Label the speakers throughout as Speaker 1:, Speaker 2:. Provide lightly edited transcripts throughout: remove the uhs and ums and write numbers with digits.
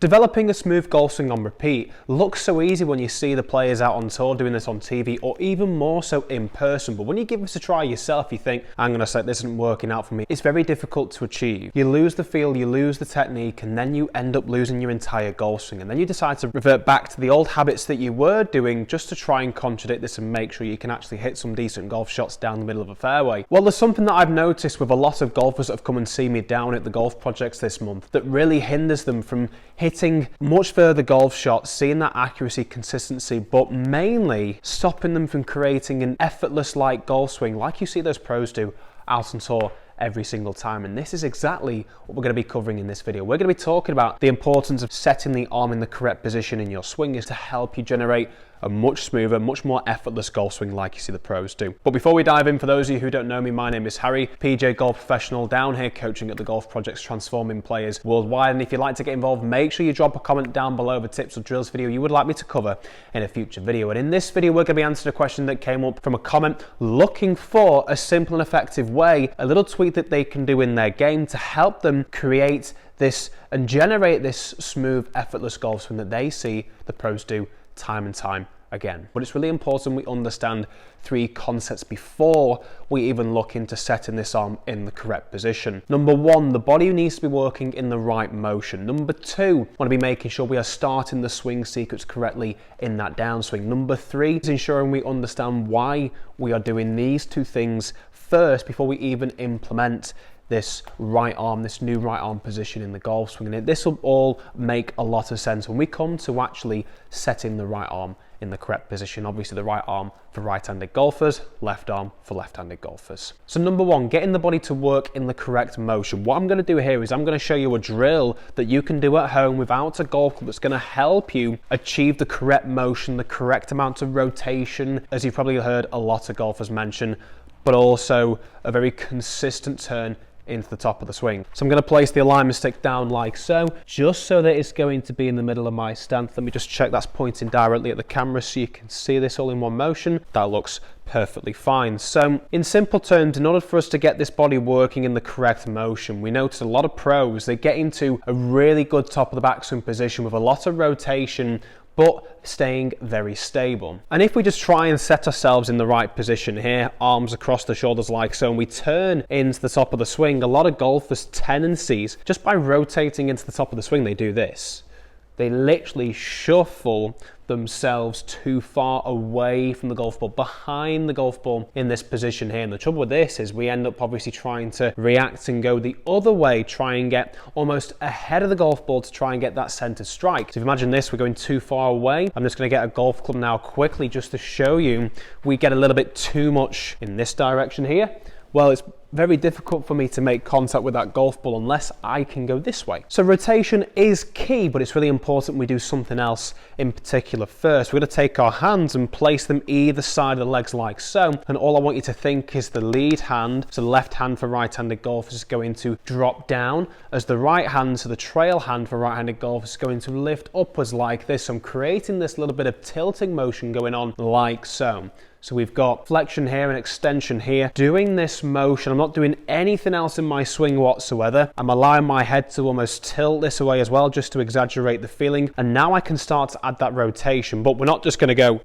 Speaker 1: Developing a smooth golf swing on repeat looks so easy when you see the players out on tour doing this on TV, or even more so in person, but when you give this a try yourself, you think, I'm going to say this isn't working out for me. It's very difficult to achieve. You lose the feel, you lose the technique, and then you end up losing your entire golf swing, and then you decide to revert back to the old habits that you were doing just to try and contradict this and make sure you can actually hit some decent golf shots down the middle of a fairway. Well, there's something that I've noticed with a lot of golfers that have come and see me down at the golf projects this month that really hinders them from hitting much further golf shots, seeing that accuracy, consistency, but mainly stopping them from creating an effortless like golf swing like you see those pros do out on tour every single time. And this is exactly what we're going to be covering in this video. We're going to be talking about the importance of setting the arm in the correct position in your swing is to help you generate a much smoother, much more effortless golf swing like you see the pros do. But before we dive in, for those of you who don't know me, my name is Harry, PJ Golf Professional, down here coaching at the golf projects transforming players worldwide. And if you'd like to get involved, make sure you drop a comment down below the tips or drills video you would like me to cover in a future video. And in this video, we're going to be answering a question that came up from a comment looking for a simple and effective way, a little tweak that they can do in their game to help them create this and generate this smooth, effortless golf swing that they see the pros do time and time again. But it's really important we understand three concepts before we even look into setting this arm in the correct position. Number one, the body needs to be working in the right motion. Number two, want to be making sure we are starting the swing sequence correctly in that downswing. Number three is ensuring we understand why we are doing these two things first before we even implement this right arm, this new right arm position in the golf swing. And this will all make a lot of sense when we come to actually setting the right arm in the correct position. Obviously the right arm for right-handed golfers, left arm for left-handed golfers. So number one, getting the body to work in the correct motion. What I'm going to do here is I'm going to show you a drill that you can do at home without a golf club that's going to help you achieve the correct motion, the correct amount of rotation, as you've probably heard a lot of golfers mention, but also a very consistent turn into the top of the swing. So I'm going to place the alignment stick down like so, just so that it's going to be in the middle of my stance. Let me just check that's pointing directly at the camera so you can see this all in one motion. That looks perfectly fine. So in simple terms, in order for us to get this body working in the correct motion, we notice a lot of pros, they get into a really good top of the backswing position with a lot of rotation, but staying very stable. And if we just try and set ourselves in the right position here, arms across the shoulders like so, and we turn into the top of the swing, a lot of golfers' tendencies, just by rotating into the top of the swing, they do this. They literally shuffle themselves too far away from the golf ball, behind the golf ball in this position here. And the trouble with this is we end up obviously trying to react and go the other way, try and get almost ahead of the golf ball to try and get that center strike. So if you imagine this, we're going too far away. I'm just going to get a golf club now quickly just to show you we get a little bit too much in this direction here. Well, it's very difficult for me to make contact with that golf ball unless I can go this way. So rotation is key, but it's really important we do something else in particular first. We're going to take our hands and place them either side of the legs like so. And all I want you to think is the lead hand, so the left hand for right-handed golfers, is going to drop down, as the right hand, so the trail hand for right-handed golfers, is going to lift upwards like this. So I'm creating this little bit of tilting motion going on like so. So we've got flexion here and extension here. Doing this motion, I'm not doing anything else in my swing whatsoever. I'm allowing my head to almost tilt this away as well, just to exaggerate the feeling. And now I can start to add that rotation, but we're not just going to go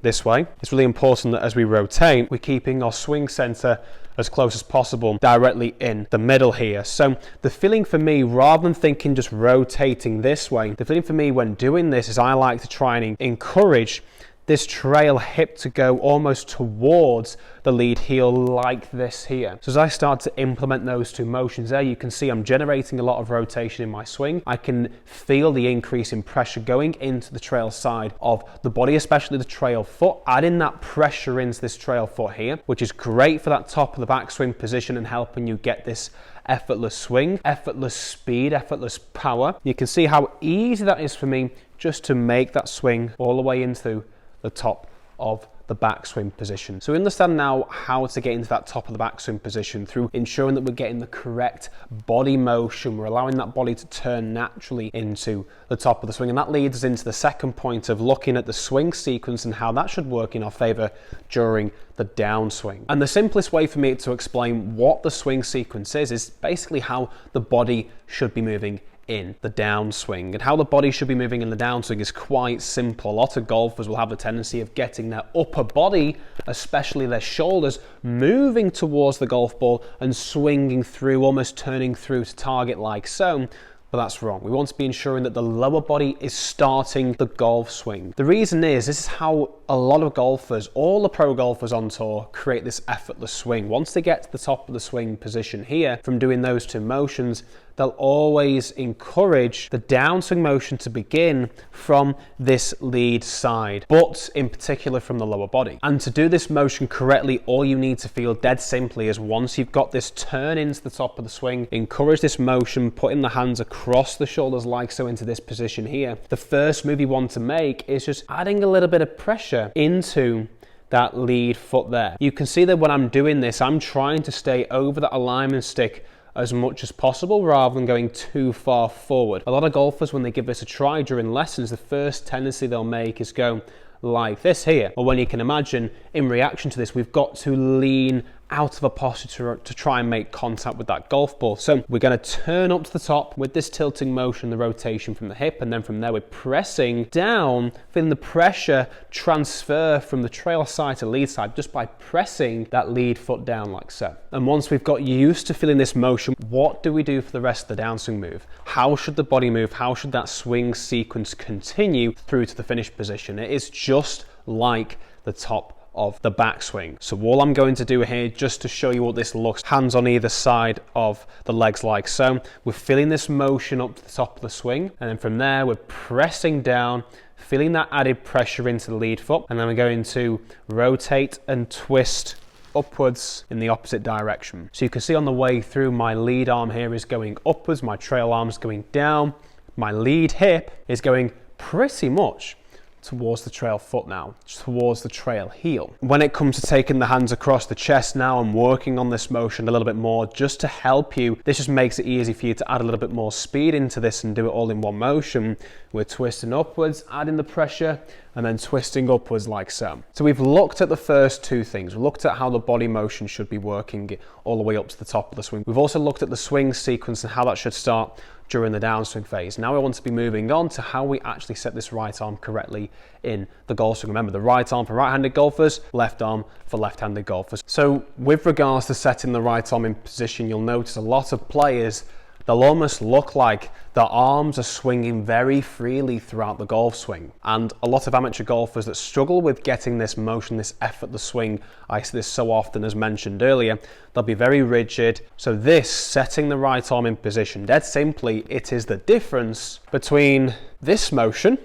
Speaker 1: this way. It's really important that as we rotate, we're keeping our swing center as close as possible directly in the middle here. So the feeling for me, rather than thinking just rotating this way, the feeling for me when doing this is I like to try and encourage this trail hip to go almost towards the lead heel like this here. So as I start to implement those two motions there, you can see I'm generating a lot of rotation in my swing. I can feel the increase in pressure going into the trail side of the body, especially the trail foot, adding that pressure into this trail foot here, which is great for that top of the backswing position and helping you get this effortless swing, effortless speed, effortless power. You can see how easy that is for me just to make that swing all the way into the top of the backswing position. So we understand now how to get into that top of the backswing position through ensuring that we're getting the correct body motion. We're allowing that body to turn naturally into the top of the swing. And that leads us into the second point of looking at the swing sequence and how that should work in our favor during the downswing. And the simplest way for me to explain what the swing sequence is basically how the body should be moving in the downswing. And how the body should be moving in the downswing is quite simple. A lot of golfers will have the tendency of getting their upper body, especially their shoulders, moving towards the golf ball and swinging through, almost turning through to target like so. But that's wrong. We want to be ensuring that the lower body is starting the golf swing. The reason is, this is how a lot of golfers, all the pro golfers on tour, create this effortless swing. Once they get to the top of the swing position here, from doing those two motions, they'll always encourage the downswing motion to begin from this lead side, but in particular from the lower body. And to do this motion correctly, all you need to feel dead simply is, once you've got this turn into the top of the swing, encourage this motion, putting the hands across the shoulders like so into this position here. The first move you want to make is just adding a little bit of pressure into that lead foot there. You can see that when I'm doing this, I'm trying to stay over that alignment stick as much as possible rather than going too far forward. A lot of golfers, when they give this a try during lessons, the first tendency they'll make is go like this here. Or when you can imagine, in reaction to this, we've got to lean out of a posture to try and make contact with that golf ball. So we're going to turn up to the top with this tilting motion, the rotation from the hip, and then from there we're pressing down, feeling the pressure transfer from the trail side to lead side just by pressing that lead foot down like so. And once we've got used to feeling this motion, what do we do for the rest of the downswing move? How should the body move? How should that swing sequence continue through to the finish position? It is just like the top of the backswing. So all I'm going to do here, just to show you what this looks, hands on either side of the legs like so. We're feeling this motion up to the top of the swing, and then from there we're pressing down, feeling that added pressure into the lead foot, and then we're going to rotate and twist upwards in the opposite direction. So you can see on the way through, my lead arm here is going upwards, my trail arm is going down, my lead hip is going pretty much towards the trail foot now, towards the trail heel. When it comes to taking the hands across the chest now, I'm working on this motion a little bit more just to help you. This just makes it easy for you to add a little bit more speed into this and do it all in one motion. We're twisting upwards, adding the pressure, and then twisting upwards like so. So we've looked at the first two things. We've looked at how the body motion should be working all the way up to the top of the swing. We've also looked at the swing sequence and how that should start during the downswing phase. Now I want to be moving on to how we actually set this right arm correctly in the golf swing. Remember, the right arm for right-handed golfers, left arm for left-handed golfers. So with regards to setting the right arm in position, you'll notice a lot of players, they'll almost look like their arms are swinging very freely throughout the golf swing. And a lot of amateur golfers that struggle with getting this motion, this effortless swing, I see this so often as mentioned earlier, they'll be very rigid. So this, setting the right arm in position, dead simply, it is the difference between this motion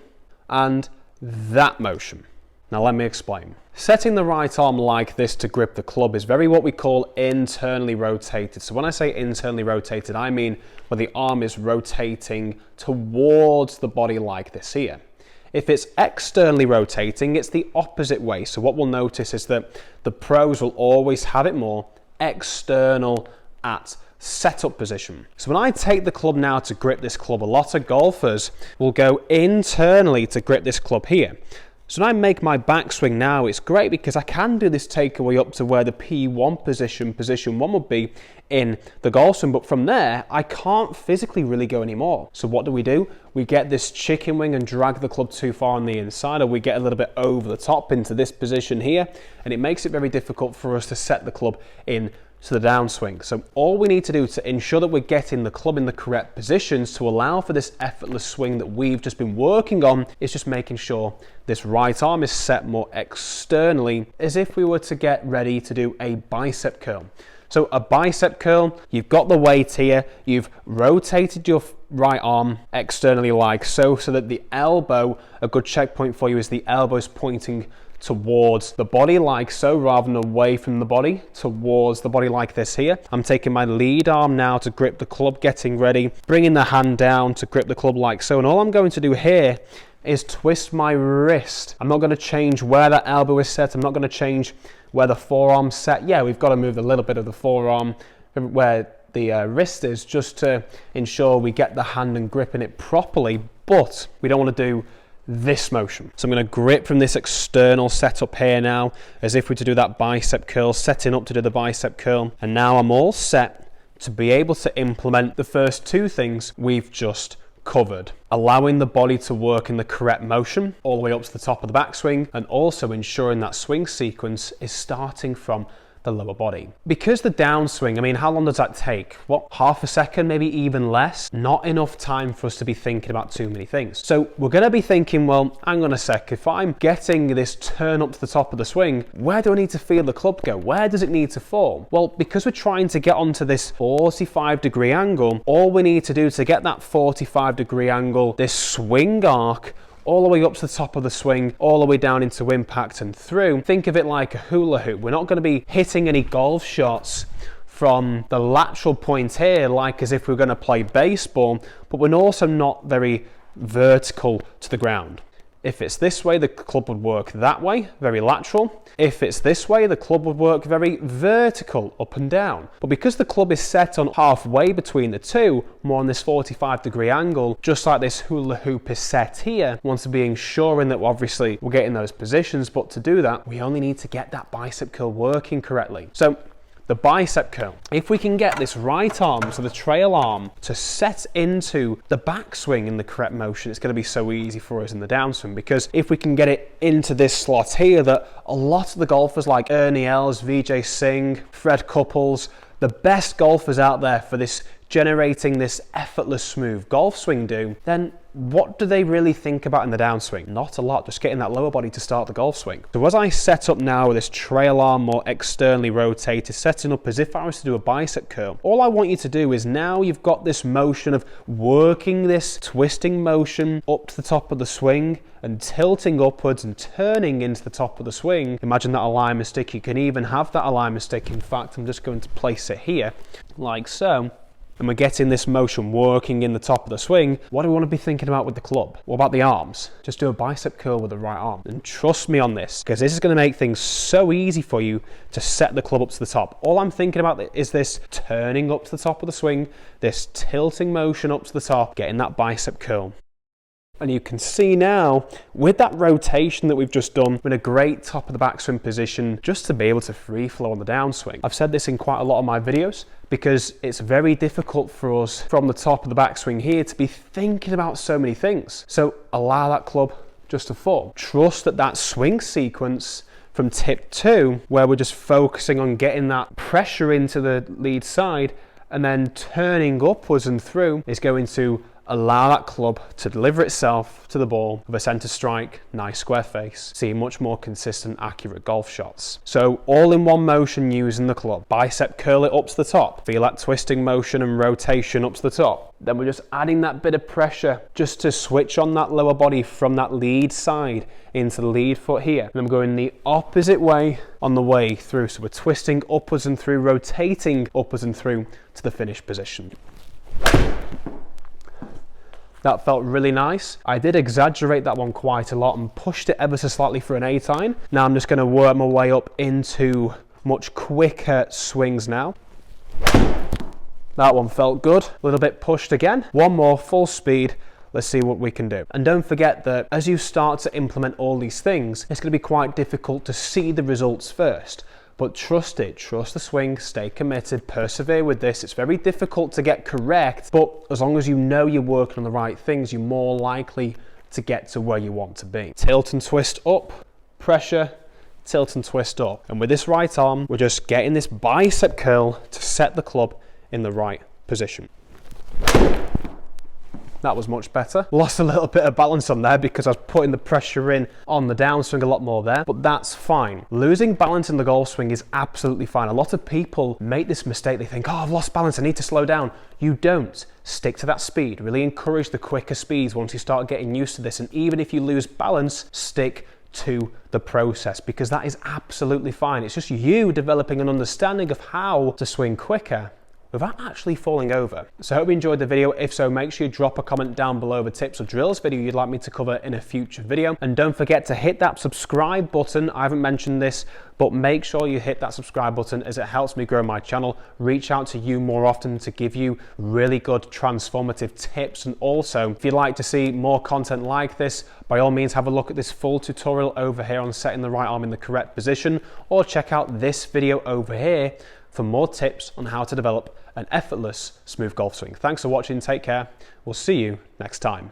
Speaker 1: and that motion. Now let me explain. Setting the right arm like this to grip the club is very what we call internally rotated. So when I say internally rotated, I mean where the arm is rotating towards the body like this here. If it's externally rotating, it's the opposite way. So what we'll notice is that the pros will always have it more external at setup position. So when I take the club now to grip this club, a lot of golfers will go internally to grip this club here. So when I make my backswing now, it's great because I can do this takeaway up to where the P1 position 1 would be in the golf swing, but from there, I can't physically really go anymore. So what do? We get this chicken wing and drag the club too far on the inside, or we get a little bit over the top into this position here, and it makes it very difficult for us to set the club in to the downswing. So all we need to do to ensure that we're getting the club in the correct positions to allow for this effortless swing that we've just been working on is just making sure this right arm is set more externally, as if we were to get ready to do a bicep curl. So a bicep curl, you've got the weight here, you've rotated your right arm externally like so, so that the elbow, a good checkpoint for you is the elbow is pointing towards the body like so, rather than away from the body, towards the body like this here. I'm taking my lead arm now to grip the club, getting ready, bringing the hand down to grip the club like so, and all I'm going to do here is twist my wrist. I'm not going to change where that elbow is set, I'm not going to change where the forearm's set. Yeah, we've got to move a little bit of the forearm where the wrist is, just to ensure we get the hand and gripping it properly, but we don't want to do this motion. So I'm going to grip from this external setup here now, as if we're to do that bicep curl, setting up to do the bicep curl. And now I'm all set to be able to implement the first two things we've just covered. Allowing the body to work in the correct motion all the way up to the top of the backswing, and also ensuring that swing sequence is starting from the lower body. Because the downswing, I mean, how long does that take? What, half a second, maybe even less? Not enough time for us to be thinking about too many things. So we're going to be thinking, well, hang on a sec, if I'm getting this turn up to the top of the swing, where do I need to feel the club go? Where does it need to fall? Well, because we're trying to get onto this 45-degree angle, all we need to do to get that 45-degree angle, this swing arc, all the way up to the top of the swing, all the way down into impact and through. Think of it like a hula hoop. We're not going to be hitting any golf shots from the lateral point here, like as if we're going to play baseball, but we're also not very vertical to the ground. If it's this way, the club would work that way, very lateral. If it's this way, the club would work very vertical, up and down. But because the club is set on halfway between the two, more on this 45-degree angle, just like this hula hoop is set here, we want to be ensuring that obviously we're getting those positions, but to do that, we only need to get that bicep curl working correctly. So the bicep curl, if we can get this right arm, so the trail arm, to set into the backswing in the correct motion, it's going to be so easy for us in the downswing, because if we can get it into this slot here that a lot of the golfers like Ernie Els, Vijay Singh, Fred Couples, the best golfers out there for this generating this effortless smooth golf swing do, then what do they really think about in the downswing? Not a lot, just getting that lower body to start the golf swing. So as I set up now with this trail arm more externally rotated, setting up as if I was to do a bicep curl, all I want you to do is now you've got this motion of working this twisting motion up to the top of the swing and tilting upwards and turning into the top of the swing. Imagine that alignment stick. You can even have that alignment stick. In fact, I'm just going to place it here like so. And we're getting this motion working in the top of the swing. What do we want to be thinking about with the club? What about the arms? Just do a bicep curl with the right arm. And trust me on this, because this is going to make things so easy for you to set the club up to the top. All I'm thinking about is this turning up to the top of the swing, this tilting motion up to the top, getting that bicep curl. And you can see now, with that rotation that we've just done, we're in a great top of the backswing position just to be able to free flow on the downswing. I've said this in quite a lot of my videos, because it's very difficult for us from the top of the backswing here to be thinking about so many things. So allow that club just to fall. Trust that that swing sequence from tip 2, where we're just focusing on getting that pressure into the lead side and then turning upwards and through, is going to allow that club to deliver itself to the ball with a center strike, nice square face, see much more consistent, accurate golf shots. So all in one motion using the club. Bicep curl it up to the top. Feel that twisting motion and rotation up to the top. Then we're just adding that bit of pressure just to switch on that lower body from that lead side into the lead foot here. And then we're going the opposite way on the way through. So we're twisting upwards and through, rotating upwards and through to the finish position. That felt really nice. I did exaggerate that one quite a lot and pushed it ever so slightly for an 8-iron. Now I'm just going to work my way up into much quicker swings now. That one felt good. A little bit pushed again. One more, full speed. Let's see what we can do. And don't forget that as you start to implement all these things, it's going to be quite difficult to see the results first. But trust it, trust the swing, stay committed, persevere with this. It's very difficult to get correct, but as long as you know you're working on the right things, you're more likely to get to where you want to be. Tilt and twist up, pressure, tilt and twist up. And with this right arm, we're just getting this bicep curl to set the club in the right position. That was much better. Lost a little bit of balance on there because I was putting the pressure in on the downswing a lot more there, but that's fine. Losing balance in the golf swing is absolutely fine. A lot of people make this mistake. They think, oh, I've lost balance, I need to slow down. You don't. Stick to that speed. Really encourage the quicker speeds once you start getting used to this. And even if you lose balance, stick to the process, because that is absolutely fine. It's just you developing an understanding of how to swing quicker without actually falling over. So I hope you enjoyed the video. If so, make sure you drop a comment down below the tips or drills video you'd like me to cover in a future video. And don't forget to hit that subscribe button. I haven't mentioned this, but make sure you hit that subscribe button as it helps me grow my channel, reach out to you more often to give you really good transformative tips. And also, if you'd like to see more content like this, by all means have a look at this full tutorial over here on setting the right arm in the correct position, or check out this video over here for more tips on how to develop an effortless, smooth golf swing. Thanks for watching, take care, we'll see you next time.